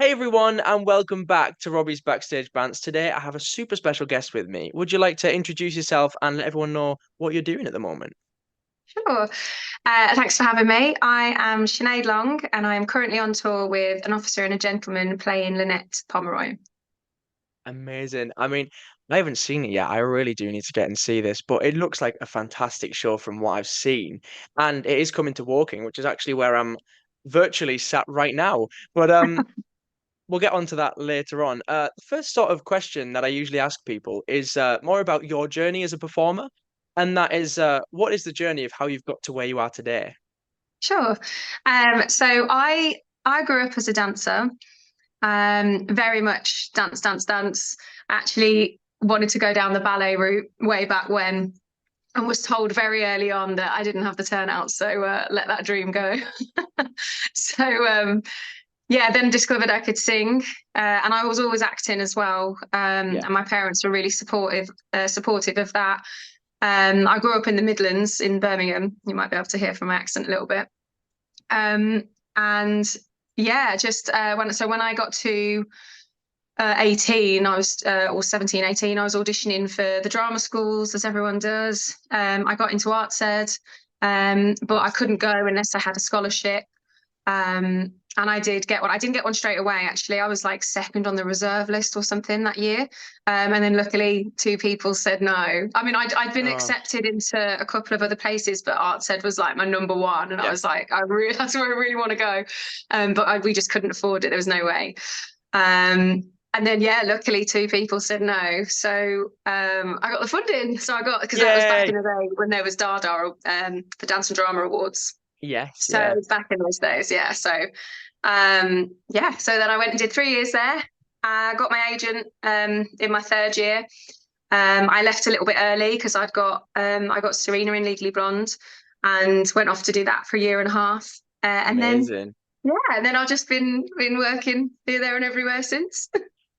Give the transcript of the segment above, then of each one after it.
Hey everyone, and welcome back to Robbie's Backstage Bants. Today I have a super special guest with me. Would you like to introduce yourself and let everyone know what you're doing at the moment? Sure. Thanks for having me. I am Sinead Long, and I am currently on tour with An Officer and a Gentleman playing Lynette Pomeroy. Amazing. I mean, I haven't seen it yet. I really do need to get and see this, but it looks like a fantastic show from what I've seen. And it is coming to walking, which is actually where I'm virtually sat right now. But we'll get onto that later on. The first sort of question that I usually ask people is more about your journey as a performer. And that is, what is the journey of how you've got to where you are today? Sure. So I grew up as a dancer, very much dance, dance, dance. Actually wanted to go down the ballet route way back when, and was told very early on that I didn't have the turnout, so let that dream go. So yeah, then discovered I could sing, and I was always acting as well. Yeah. And my parents were really supportive of that. I grew up in the Midlands in Birmingham. You might be able to hear from my accent a little bit. And yeah, just when I got to 18, I was or 17, 18, I was auditioning for the drama schools, as everyone does. I got into arts ed, but I Nice. couldn't go unless I had a scholarship. And I did get one. I didn't get one straight away, actually. I was like second on the reserve list or something that year. And then luckily two people said no. I mean, I'd been Oh, accepted into a couple of other places, but Arts Ed was like my number one. And I yeah. was like, that's where I really want to go. We just couldn't afford it. There was no way. And then, yeah, luckily two people said no. So I got the funding. So I got, because that was back Yay. in the day when there was Dada, the Dance and Drama Awards. Yes, So yeah. back in those days, yeah. So then I went and did 3 years there. I got my agent in my third year. I left a little bit early because I got Serena in Legally Blonde and went off to do that for a year and a half. And then Amazing. yeah, and then I've just been working here, there, and everywhere since.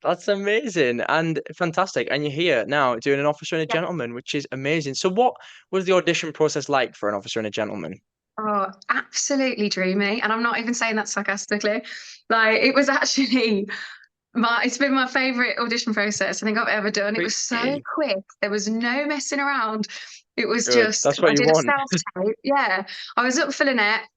That's amazing and fantastic. And you're here now doing an officer and a Yeah. gentleman, which is amazing. So what was the audition process like for an officer and a gentleman? Oh, absolutely dreamy. And I'm not even saying that sarcastically. Like it was actually it's been my favorite audition process I think I've ever done. It was so Really? quick. There was no messing around. It was Good. just, That's what I you did a want. self tape. Yeah. I was up for Lynette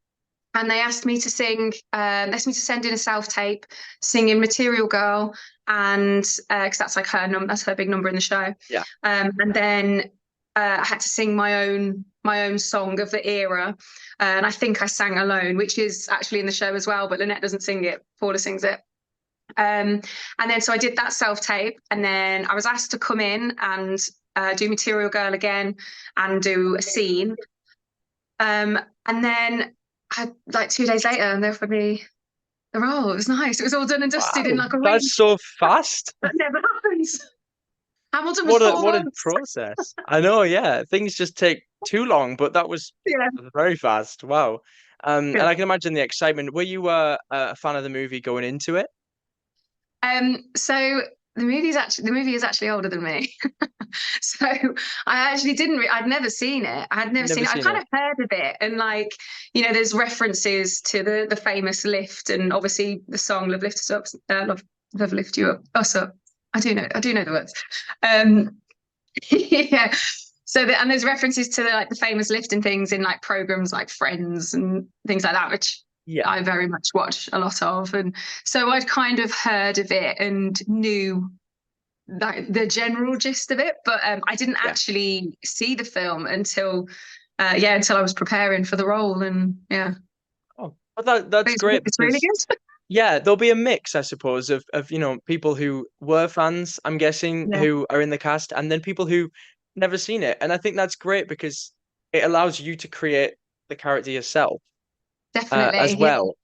and they asked me to sing, asked me to send in a self tape singing Material Girl. And because that's like that's her big number in the show. Yeah. And then I had to sing my own song of the era. And I think I sang Alone, which is actually in the show as well, but Lynette doesn't sing it. Paula sings it. And then so I did that self tape, and then I was asked to come in and do Material Girl again and do a scene. And then like 2 days later, and they offered me the role. It was nice. It was all done and dusted in Wow. like a week. That's so fast. That never happens. Hamilton was four What a months. process. I know, yeah. Things just take too long, but that was Yeah. very fast. Wow. And Good. I can imagine the excitement. Were you a fan of the movie going into it? So the movie is actually older than me. So I actually didn't. I'd never seen it. I had never seen Never it. I seen kind it. of heard of it, and like there's references to the famous lift, and obviously the song "Love Lift Us Up," Love Lift You Up, Us Up. I do know the words. Um, yeah. And there's references to like the famous lifting things in like programs like Friends and things like that, which Yeah. I very much watch a lot of, and so I'd kind of heard of it and knew like the general gist of it, but I didn't Yeah. actually see the film until I was preparing for the role, and yeah, Oh, but that's great it's really because good. yeah, there'll be a mix, I suppose, of people who were fans, I'm guessing, Yeah, who are in the cast, and then people who never seen it. And I think that's great because it allows you to create the character yourself, as definitely. Yeah. well.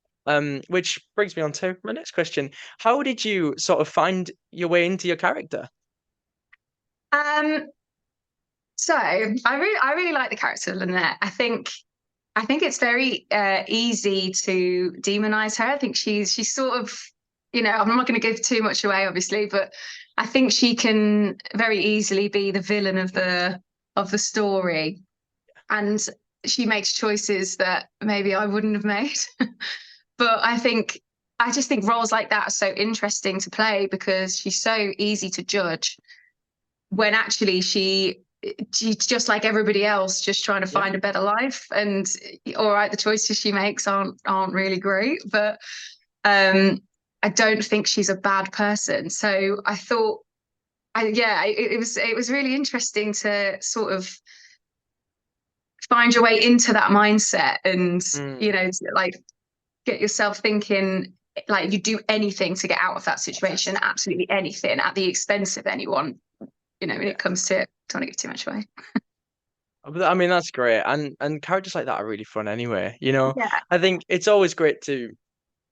Which brings me on to my next question. How did you sort of find your way into your character? Um, so I really like the character of Lynette. I think it's very easy to demonize her. I think she's sort of, I'm not going to give too much away, obviously, but I think she can very easily be the villain of the story, and she makes choices that maybe I wouldn't have made. But I think I just think roles like that are so interesting to play because she's so easy to judge when actually she's just like everybody else, just trying to Yeah. find a better life. And all right, the choices she makes aren't really great, but um, I don't think she's a bad person. So I thought, yeah, it was really interesting to sort of find your way into that mindset and Mm, like get yourself thinking like you do anything to get out of that situation, absolutely anything at the expense of anyone, when yeah. it comes to it. Don't want to give too much away. But I mean, that's great. And characters like that are really fun anyway. Yeah. I think it's always great to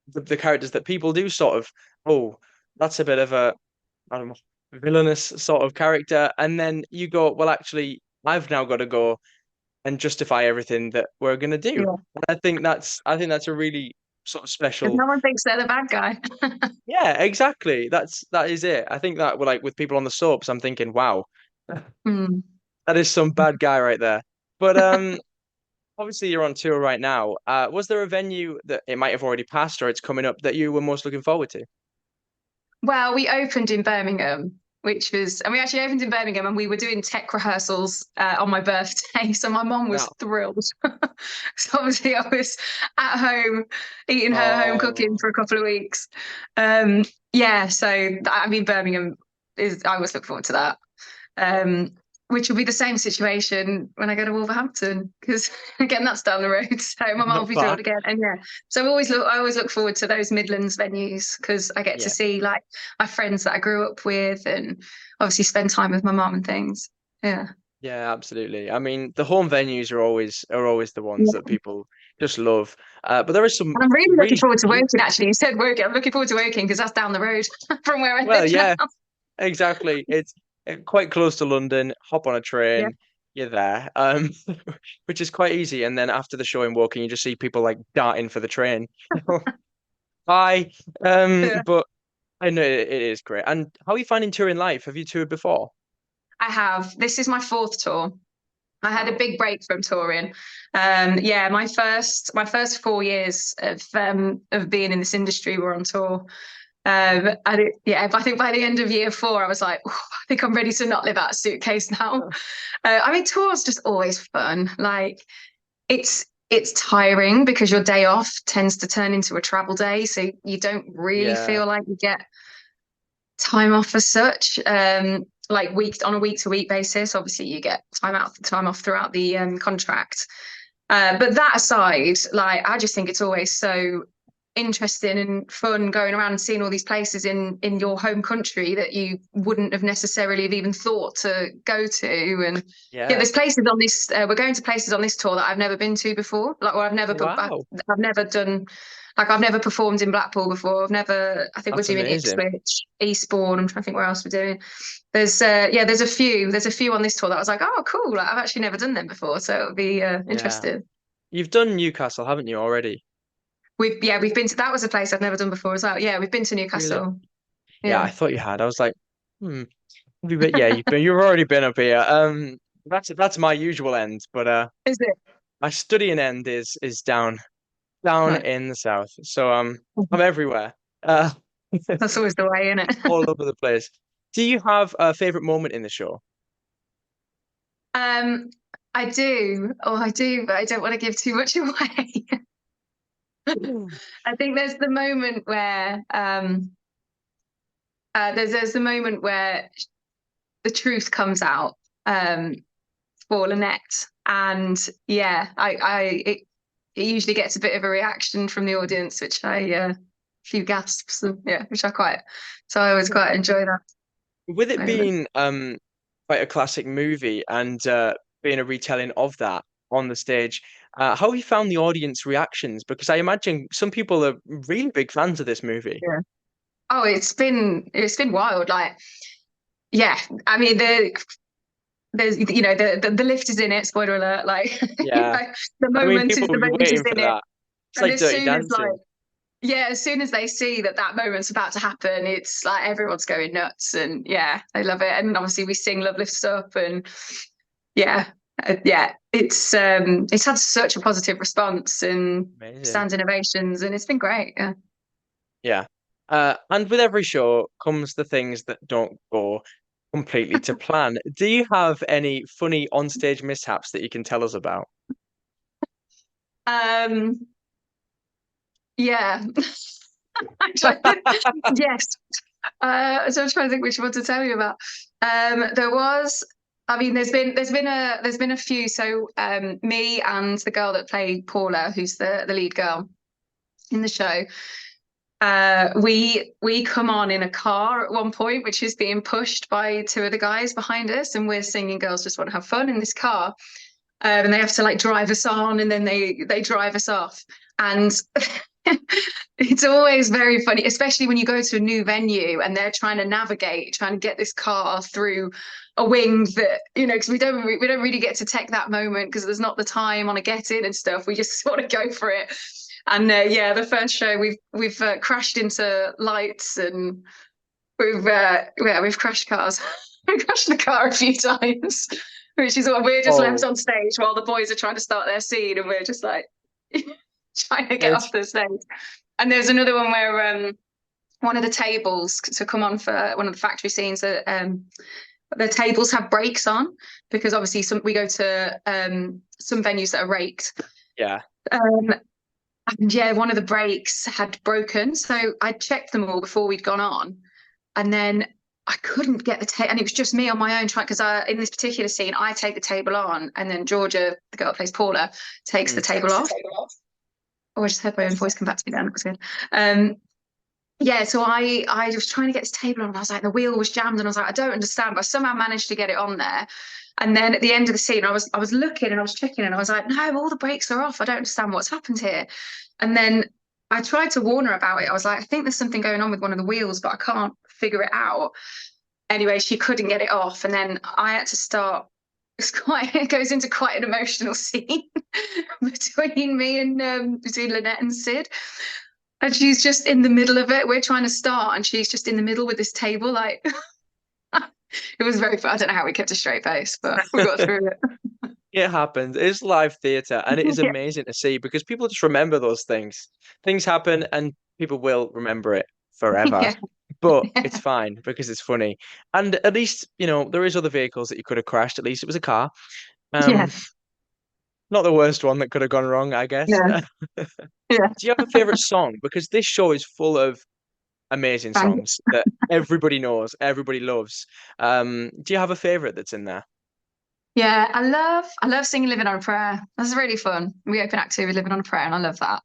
the characters that people do sort of, oh, that's a bit of a, I don't know, villainous sort of character. And then you go, well, actually, I've now got to go and justify everything that we're gonna do. Yeah. And I think that's a really sort of Because special. no one thinks they're the bad guy. Yeah, exactly. That is it. I think that we're like with people on the soaps, I'm thinking, wow, Hmm. that is some bad guy right there. But obviously you're on tour right now. Was there a venue that it might have already passed or it's coming up that you were most looking forward to? Well, we opened in Birmingham, and we actually opened in Birmingham and we were doing tech rehearsals on my birthday. So my mom was Yeah. thrilled. So obviously I was at home eating her home cooking Oh, for a couple of weeks. Yeah, so I mean, Birmingham I always look forward to that. Um, which will be the same situation when I go to Wolverhampton because again that's down the road. So my mum will not be far. thrilled again. And yeah, so I always look forward to those Midlands venues because I get to Yeah. see like my friends that I grew up with and obviously spend time with my mum and things. Yeah. Yeah, absolutely. I mean, the home venues are always the ones that Yeah. people just love. But there is some And I'm really looking really forward to working beautiful. actually. You said working. I'm looking forward to working because that's down the road from where I Well, live now. yeah, exactly. It's quite close to London. Hop on a Yeah. train, you're there. Which is quite easy. And then after the show in Woking, you just see people like darting for the train. Bye. Yeah. But I know it is great. And how are you finding touring life? Have you toured before? I have. This is my fourth tour. I had a Wow. big break from touring. Yeah, my first 4 years of being in this industry were on tour. I think by the end of year four, I was like, "Ooh, I think I'm ready to not live out a suitcase now." I mean, tour's just always fun. Like it's tiring because your day off tends to turn into a travel day, so you don't really Yeah. feel like you get time off as such. Like week on a week to week basis. Obviously, you get time off throughout the contract. But that aside, like I just think it's always so interesting and fun going around and seeing all these places in your home country that you wouldn't have necessarily have even thought to go to. And yeah, Yeah. there's places on this. We're going to places on this tour that I've never been to before. Like, or Wow. I've never done. Like, I've never performed in Blackpool before. I've never. I think we're That's doing amazing. Ipswich, Eastbourne. I'm trying to think where else we're doing. There's a few on this tour that I was like, oh, cool. Like, I've actually never done them before, so it'll be Yeah. interesting. You've done Newcastle, haven't you, already? We've been to that was a place I've never done before as well. Yeah, we've been to Really? Newcastle. Yeah, Yeah. I thought you had. I was like, hmm. Yeah, you've already been up here. That's my usual end, but Is it? my studying end is down Right. in the south. So I'm everywhere. Uh, That's always the way, isn't it? all over the place. Do you have a favorite moment in the show? Um, I do. Oh, I do, but I don't want to give too much away. I think there's the moment where there's the moment where the truth comes out um for Lynette. And yeah, it usually gets a bit of a reaction from the audience, which a few gasps, and, yeah, which I quite so I always quite enjoy that With it moment. being quite a classic movie and being a retelling of that on the stage, how have you found the audience reactions? Because I imagine some people are really big fans of this movie. Yeah. Oh, it's been wild. Like, yeah, I mean there's the lift is in it. Spoiler alert! Like, Yeah. the I mean, moment people is the will be moment is waiting for in it. that. It's And like as Dirty soon as like Dancing. yeah, as soon as they see that moment's about to happen, it's like everyone's going nuts, and yeah, they love it. And obviously, we sing "Love Lifts Up," and yeah, yeah, it's had such a positive response and Amazing. stand innovations, and it's been great. Yeah. Yeah. And with every show comes the things that don't go completely to plan. Do you have any funny onstage mishaps that you can tell us about? Um, yeah. I'm trying to, yes. So I'm trying to think which one to tell you about. There was, I mean, there's been a few. So me and the girl that played Paula, who's the lead girl in the show, we come on in a car at one point, which is being pushed by two of the guys behind us, and we're singing "Girls Just Want to Have Fun" in this car, and they have to like drive us on, and then they drive us off, and it's always very funny, especially when you go to a new venue and they're trying to navigate, trying to get this car through a wing that, because we don't really get to take that moment because there's not the time on a get in and stuff. We just sort of go for it. And yeah, the first show we've crashed into lights, and we've crashed cars. We crashed the car a few times, which is what we're just left Oh, on stage while the boys are trying to start their scene, and we're just like trying to get off it's the stage. And there's another one where one of the tables to come on for one of the factory scenes that the tables have brakes on because obviously we go to some venues that are raked. yeah. Um, and yeah, one of the brakes had broken, so I checked them all before we'd gone on, and then I couldn't get the table, and it was just me on my own trying because in this particular scene I take the table on, and then Georgia, the girl that plays Paula, takes the Mm. table off. Oh, I just heard my own voice come back to me then. That was good. Um, yeah, so I was trying to get this table on, and I was like, the wheel was jammed, and I was like, I don't understand, but I somehow managed to get it on there. And then at the end of the scene, I was looking and I was checking, and I was like, no, all the brakes are off. I don't understand what's happened here. And then I tried to warn her about it. I was like, I think there's something going on with one of the wheels, but I can't figure it out. Anyway, she couldn't get it off, and then I had to start. It goes into quite an emotional scene between me and between Lynette and Sid. And she's just in the middle of it. We're trying to start, and she's just in the middle with this table. Like it was very fun. I don't know how we kept a straight face, but we got through it. It happens. It's live theatre, and it is Yeah. amazing to see because people just remember those things. Things happen, and people will remember it forever. Yeah. But it's Yeah. fine because it's funny. And at least, there is other vehicles that you could have crashed. At least it was a car. Yeah. Um, Not the worst one that could have gone wrong, I guess. Yeah. Yeah. Do you have a favorite song? Because this show is full of amazing songs Thanks. that everybody knows, everybody loves. Do you have a favorite that's in there? Yeah, I love singing Living on a Prayer. That's really fun. We open act two with Living on a Prayer, and I love that.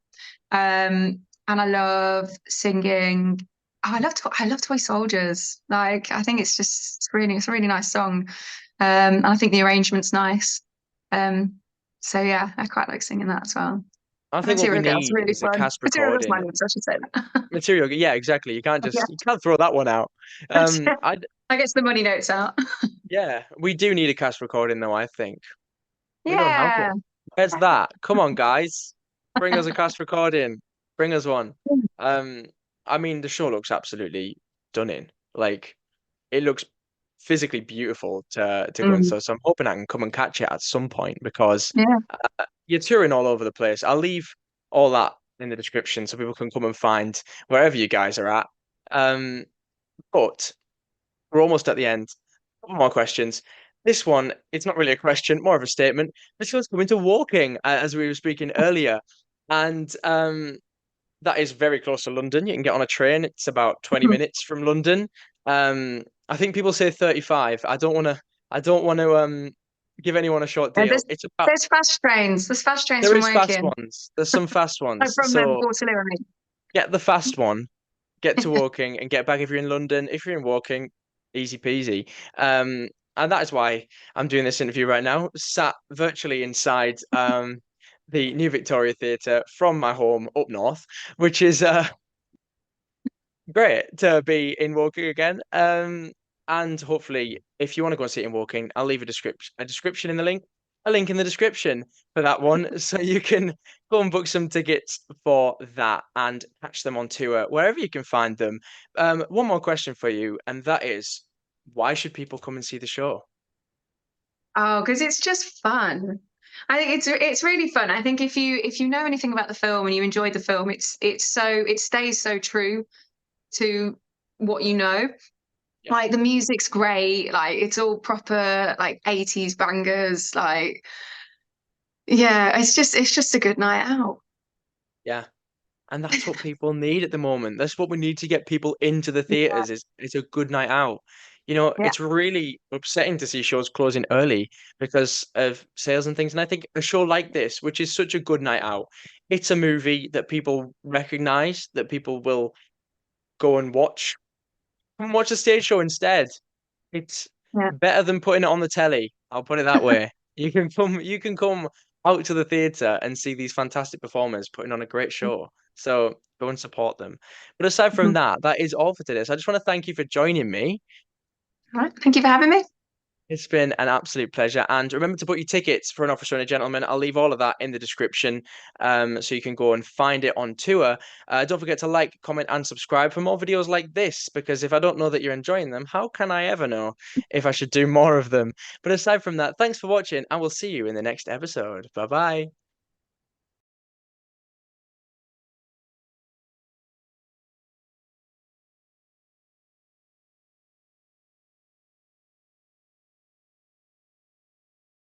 And I love singing. Oh, I love Toy Soldiers. Like I think it's a really nice song. And I think the arrangement's nice. So yeah, I quite like singing that as well. I think what we Material Girl's need really is a fun. cast Material Girl's my recording. lips, I should say that. Material, yeah, exactly. Yeah, You can't throw that one out. I I get the money notes out. Yeah, we do need a cast recording though, I think. We don't have one. Yeah. Where's that? Come on, guys. Bring us a cast recording. Bring us one. Um, I mean, the show looks absolutely stunning. Like, it looks physically beautiful to go and Mm. so. So I'm hoping I can come and catch it at some point because Yeah. you're touring all over the place. I'll leave all that in the description so people can come and find wherever you guys are at. Um, but we're almost at the end. Couple more questions. This one, it's not really a question, more of a statement. This one's coming to walking, as we were speaking earlier. And that is very close to London. You can get on a train. It's about 20 minutes from London. I think people say 35. I don't want to give anyone a short Yeah, deal. there's It's about there's fast trains. There's fast trains there from is fast Woking. ones. There's some fast I'm ones. from So Waterloo, I get the fast one, get to mean. walking and get back if you're in London. If you're in walking, easy peasy. And that is why I'm doing this interview right now, sat virtually inside the New Victoria Theatre from my home up north, which is great to be in walking again. And hopefully, if you want to go and see it in walking, I'll leave a description in the link, a link in the description for that one, so you can go and book some tickets for that and catch them on tour wherever you can find them. One more question for you, and that is, why should people come and see the show? Oh, because it's just fun. I think it's really fun. I think if you know anything about the film and you enjoyed the film, it stays so true to what you know. Yeah. Like the music's great, like it's all proper like 80s bangers. Like yeah, it's just a good night out. Yeah. And that's what people need at the moment. That's what we need to get people into the Yeah, theaters is a good night out. You know, yeah, it's really upsetting to see shows closing early because of sales and things. And I think a show like this, which is such a good night out, it's a movie that people recognize, that people will go and watch a stage show instead. It's yeah. better than putting it on the telly. I'll put it that way. You can come out to the theater and see these fantastic performers putting on a great show. So go and support them. But aside from Mhm. that, that is all for today. So I just want to thank you for joining me. All right. Thank you for having me. It's been an absolute pleasure. And remember to book your tickets for An Officer and a Gentleman. I'll leave all of that in the description so you can go and find it on tour. Don't forget to like, comment, and subscribe for more videos like this, because if I don't know that you're enjoying them, how can I ever know if I should do more of them? But aside from that, thanks for watching, and we'll see you in the next episode. Bye bye.